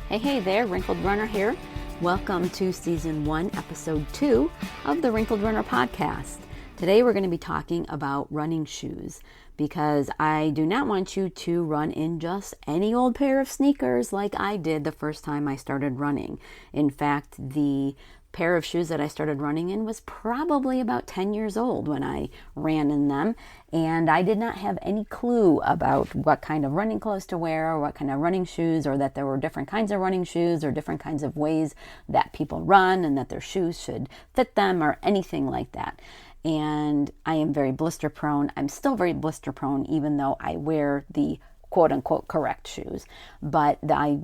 Hey there, Wrinkled Runner here. Welcome to Season 1, Episode 2 of the Wrinkled Runner podcast. Today we're going to be talking about running shoes because I do not want you to run in just any old pair of sneakers like I did the first time I started running. In fact, the pair of shoes that I started running in was probably about 10 years old when I ran in them, and I did not have any clue about what kind of running clothes to wear or what kind of running shoes, or that there were different kinds of running shoes or different kinds of ways that people run and that their shoes should fit them or anything like that. And I am very blister prone. I'm still very blister prone even though I wear the quote-unquote correct shoes, but I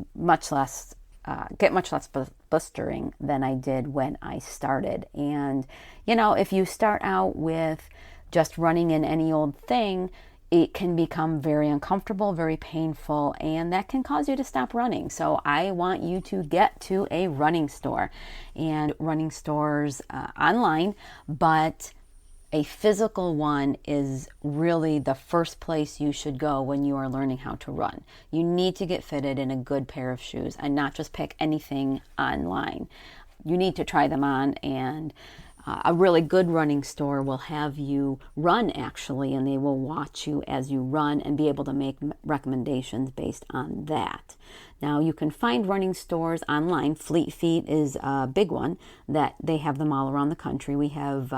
get much less blistering than I did when I started. And, if you start out with just running in any old thing, it can become very uncomfortable, very painful, and that can cause you to stop running. So I want you to get to a running store, and running stores online, but a physical one is really the first place you should go when you are learning how to run. You need to get fitted in a good pair of shoes and not just pick anything online. You need to try them on, and a really good running store will have you run actually, and they will watch you as you run and be able to make recommendations based on that. Now, you can find running stores online. Fleet Feet is a big one that they have them all around the country. We have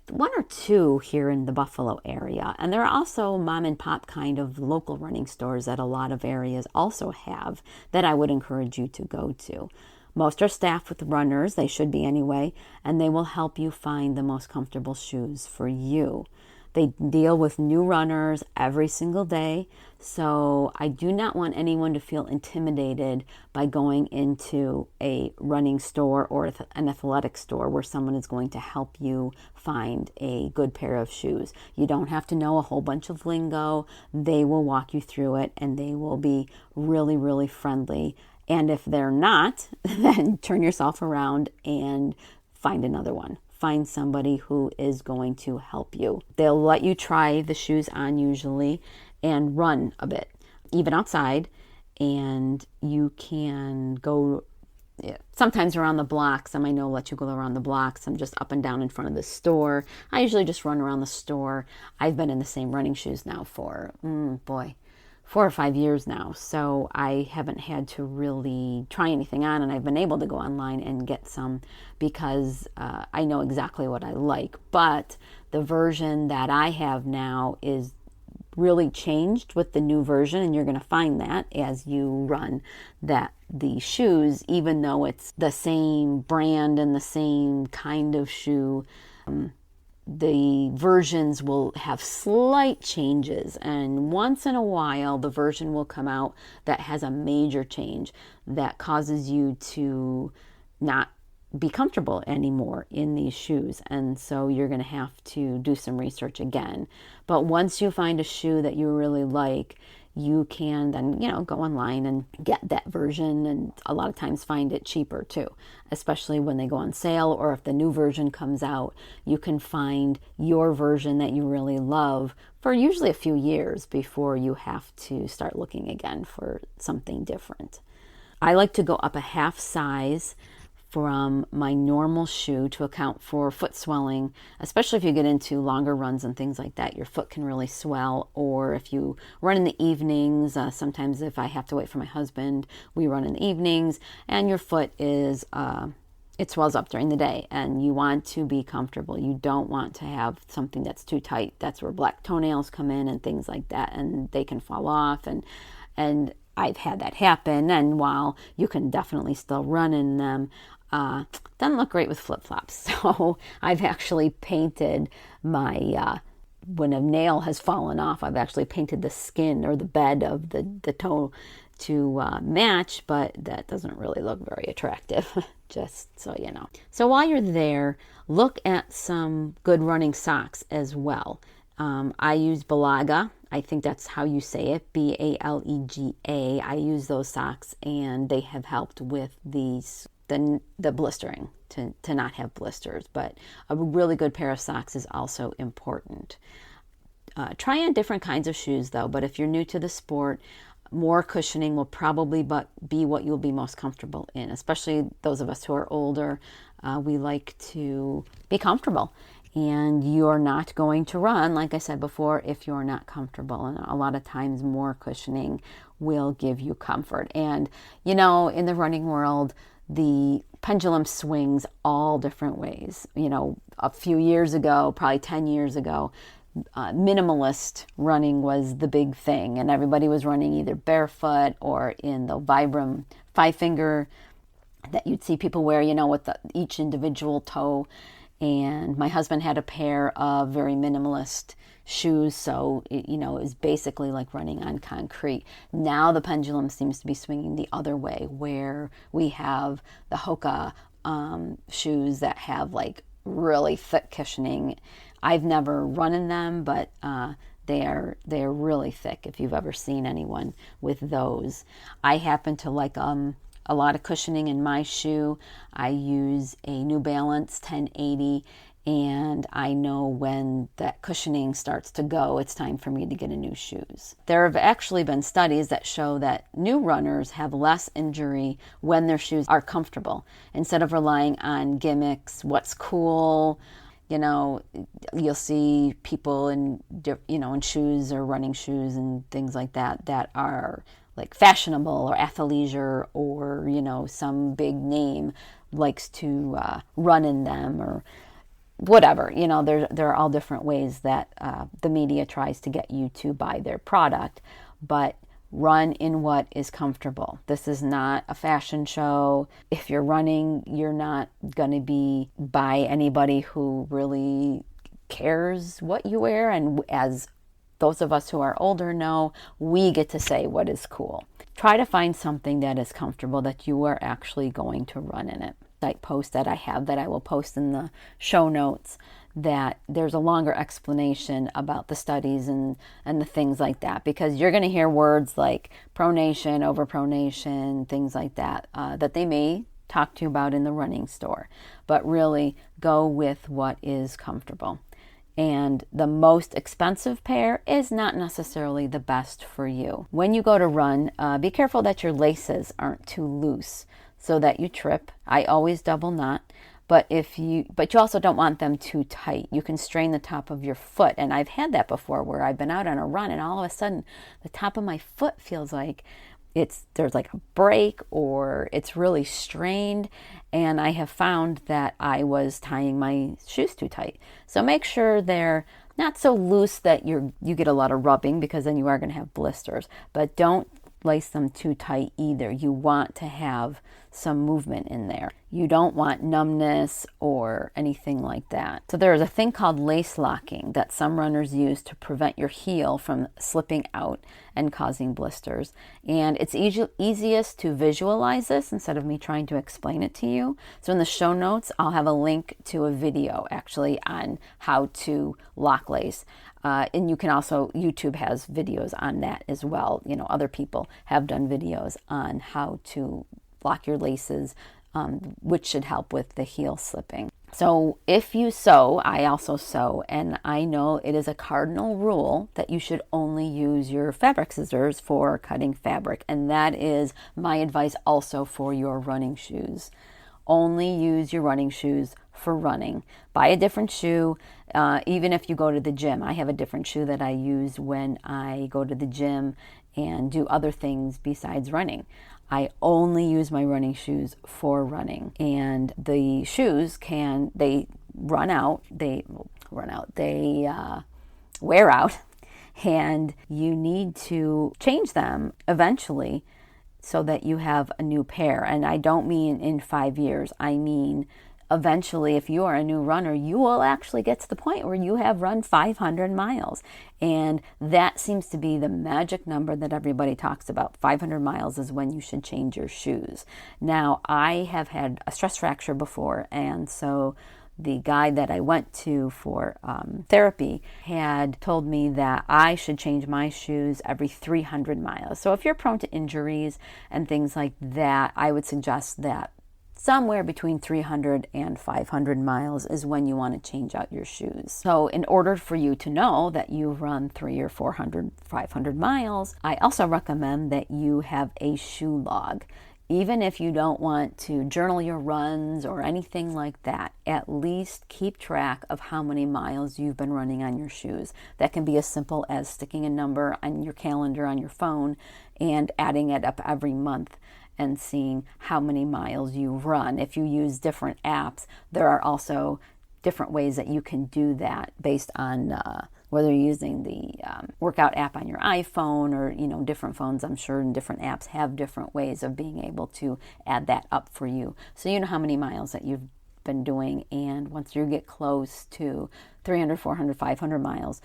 one or two here in the Buffalo area, and there are also mom and pop kind of local running stores that a lot of areas also have that I would encourage you to go to. Most are staffed with runners, they should be anyway, and they will help you find the most comfortable shoes for you. They deal with new runners every single day, so I do not want anyone to feel intimidated by going into a running store or an athletic store where someone is going to help you find a good pair of shoes. You don't have to know a whole bunch of lingo. They will walk you through it, and they will be really, really friendly. And if they're not, then turn yourself around and find another one. Find somebody who is going to help you. They'll let you try the shoes on usually and run a bit, even outside, and you can go sometimes around the block. Some I know let you go around the block, some just up and down in front of the store. I usually just run around the store. I've been in the same running shoes now for, 4 or 5 years now, so I haven't had to really try anything on, and I've been able to go online and get some because I know exactly what I like. But the version that I have now is really changed with the new version, and you're going to find that as you run that the shoes, even though it's the same brand and the same kind of shoe, the versions will have slight changes, and once in a while the version will come out that has a major change that causes you to not be comfortable anymore in these shoes, and so you're going to have to do some research again. But once you find a shoe that you really like, you can then, go online and get that version, and a lot of times find it cheaper too, especially when they go on sale, or if the new version comes out, you can find your version that you really love for usually a few years before you have to start looking again for something different. I like to go up a half size from my normal shoe to account for foot swelling, especially if you get into longer runs and things like that. Your foot can really swell, or if you run in the evenings, sometimes if I have to wait for my husband, we run in the evenings, and your foot is, it swells up during the day, and you want to be comfortable. You don't want to have something that's too tight. That's where black toenails come in and things like that, and they can fall off, and I've had that happen. And while you can definitely still run in them, doesn't look great with flip-flops. So I've actually painted my, when a nail has fallen off, I've actually painted the skin or the bed of the toe to match, but that doesn't really look very attractive, just so you know. So while you're there, look at some good running socks as well. I use Balaga. I think that's how you say it, Balega. I use those socks, and they have helped with the blistering, to not have blisters. But a really good pair of socks is also important. Try on different kinds of shoes though, but if you're new to the sport, more cushioning will probably be what you'll be most comfortable in, especially those of us who are older. We like to be comfortable, and you're not going to run, like I said before, if you're not comfortable. And a lot of times more cushioning will give you comfort. And, in the running world, the pendulum swings all different ways. A few years ago, probably 10 years ago, minimalist running was the big thing, and everybody was running either barefoot or in the Vibram 5-finger that you'd see people wear, with each individual toe. And my husband had a pair of very minimalist shoes, so it was basically like running on concrete. Now the pendulum seems to be swinging the other way, where we have the Hoka shoes that have like really thick cushioning. I've never run in them, but they are really thick if you've ever seen anyone with those. I happen to like a lot of cushioning in my shoe. I use a New Balance 1080, and I know when that cushioning starts to go, it's time for me to get a new shoes. There have actually been studies that show that new runners have less injury when their shoes are comfortable, instead of relying on gimmicks, what's cool. You'll see people in shoes or running shoes and things like that are like fashionable or athleisure, or, some big name likes to run in them or whatever. There are all different ways that the media tries to get you to buy their product, but run in what is comfortable. This is not a fashion show. If you're running, you're not going to be by anybody who really cares what you wear. And as those of us who are older know, we get to say what is cool. Try to find something that is comfortable, that you are actually going to run in it. Site post that I have that I will post in the show notes, that there's a longer explanation about the studies and the things like that, because you're going to hear words like pronation, overpronation, things like that, that they may talk to you about in the running store. But really go with what is comfortable. And the most expensive pair is not necessarily the best for you. When you go to run, be careful that your laces aren't too loose so that you trip. I always double knot. But you also don't want them too tight. You can strain the top of your foot. And I've had that before, where I've been out on a run and all of a sudden the top of my foot feels like there's like a break, or it's really strained. And I have found that I was tying my shoes too tight. So make sure they're not so loose that you get a lot of rubbing, because then you are going to have blisters. But don't lace them too tight either. You want to have some movement in there. You don't want numbness or anything like that. So there is a thing called lace locking that some runners use to prevent your heel from slipping out and causing blisters. And it's easiest to visualize this instead of me trying to explain it to you. So in the show notes, I'll have a link to a video actually on how to lock lace. And you can also, YouTube has videos on that as well. Other people have done videos on how to lock your laces, which should help with the heel slipping. So if you sew, I also sew, and I know it is a cardinal rule that you should only use your fabric scissors for cutting fabric. And that is my advice also for your running shoes. Only use your running shoes for running. Buy a different shoe, even if you go to the gym. I have a different shoe that I use when I go to the gym and do other things besides running. I only use my running shoes for running. And the shoes they wear out, and you need to change them eventually so that you have a new pair. And I don't mean in 5 years. I mean, eventually, if you are a new runner, you will actually get to the point where you have run 500 miles. And that seems to be the magic number that everybody talks about. 500 miles is when you should change your shoes. Now, I have had a stress fracture before, and so the guy that I went to for therapy had told me that I should change my shoes every 300 miles. So if you're prone to injuries and things like that, I would suggest that somewhere between 300 and 500 miles is when you want to change out your shoes. So in order for you to know that you've run 300 or 400, 500 miles, I also recommend that you have a shoe log. Even if you don't want to journal your runs or anything like that, at least keep track of how many miles you've been running on your shoes. That can be as simple as sticking a number on your calendar on your phone and adding it up every month and seeing how many miles you've run. If you use different apps, there are also different ways that you can do that based on whether you're using the workout app on your iPhone or, different phones, I'm sure, and different apps have different ways of being able to add that up for you. So you know how many miles that you've been doing, and once you get close to 300, 400, 500 miles,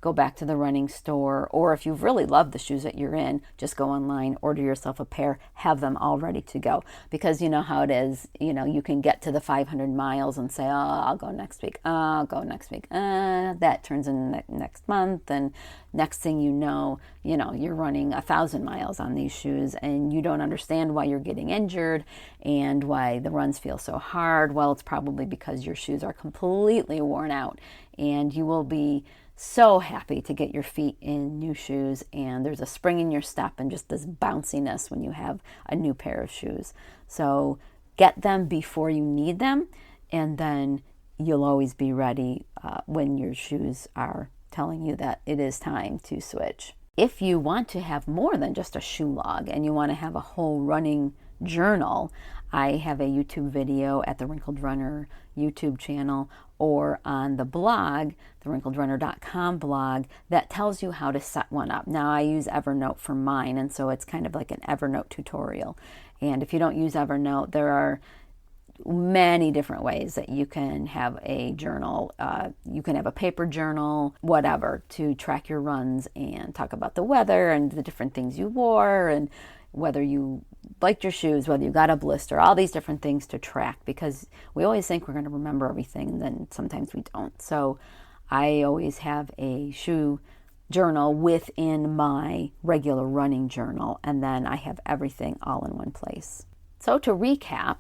go back to the running store, or if you really love the shoes that you're in, just go online, order yourself a pair, have them all ready to go. Because you know how it is, you can get to the 500 miles and say, I'll go next week, I'll go next week. That turns into next month, and next thing you know, you're running 1,000 miles on these shoes, and you don't understand why you're getting injured and why the runs feel so hard. Well, it's probably because your shoes are completely worn out, and you will be so happy to get your feet in new shoes, and there's a spring in your step and just this bounciness when you have a new pair of shoes. So get them before you need them, and then you'll always be ready when your shoes are telling you that it is time to switch. If you want to have more than just a shoe log and you want to have a whole running journal, I have a YouTube video at the Wrinkled Runner YouTube channel or on the blog, the wrinkledrunner.com blog, that tells you how to set one up. Now, I use Evernote for mine, and so it's kind of like an Evernote tutorial. And if you don't use Evernote, there are many different ways that you can have a journal. You can have a paper journal, whatever, to track your runs and talk about the weather and the different things you wore and whether you liked your shoes, whether you got a blister, all these different things to track, because we always think we're going to remember everything, and then sometimes we don't. So I always have a shoe journal within my regular running journal, and then I have everything all in one place. So to recap,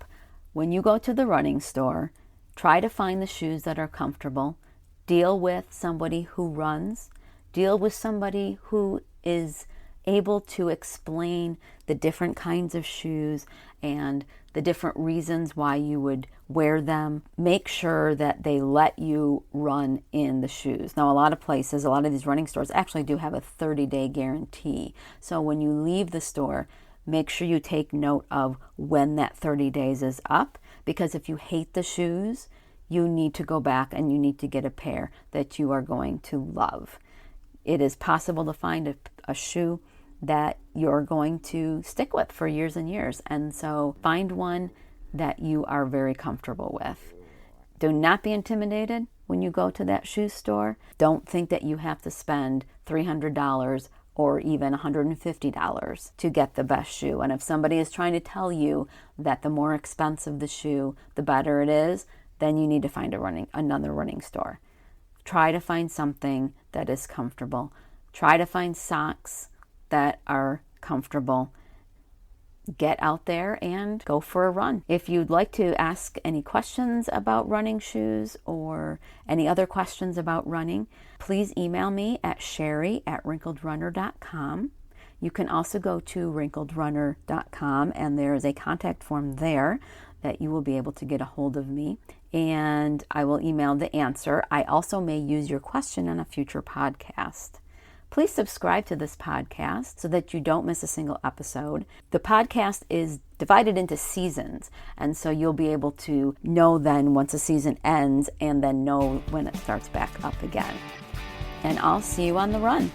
when you go to the running store, try to find the shoes that are comfortable. Deal with somebody who runs. Deal with somebody who is able to explain the different kinds of shoes and the different reasons why you would wear them. Make sure that they let you run in the shoes. Now, a lot of places, a lot of these running stores actually do have a 30-day guarantee. So when you leave the store, make sure you take note of when that 30 days is up, because if you hate the shoes, you need to go back and you need to get a pair that you are going to love. It is possible to find a shoe that you're going to stick with for years and years. And so find one that you are very comfortable with. Do not be intimidated when you go to that shoe store. Don't think that you have to spend $300 or even $150 to get the best shoe. And if somebody is trying to tell you that the more expensive the shoe, the better it is, then you need to find another running store. Try to find something that is comfortable. Try to find socks that are comfortable. Get out there and go for a run. If you'd like to ask any questions about running shoes or any other questions about running, please email me at sherry@wrinkledrunner.com. You can also go to wrinkledrunner.com, and there is a contact form there that you will be able to get a hold of me, and I will email the answer. I also may use your question on a future podcast. Please subscribe to this podcast so that you don't miss a single episode. The podcast is divided into seasons, and so you'll be able to know then once a season ends and then know when it starts back up again. And I'll see you on the run.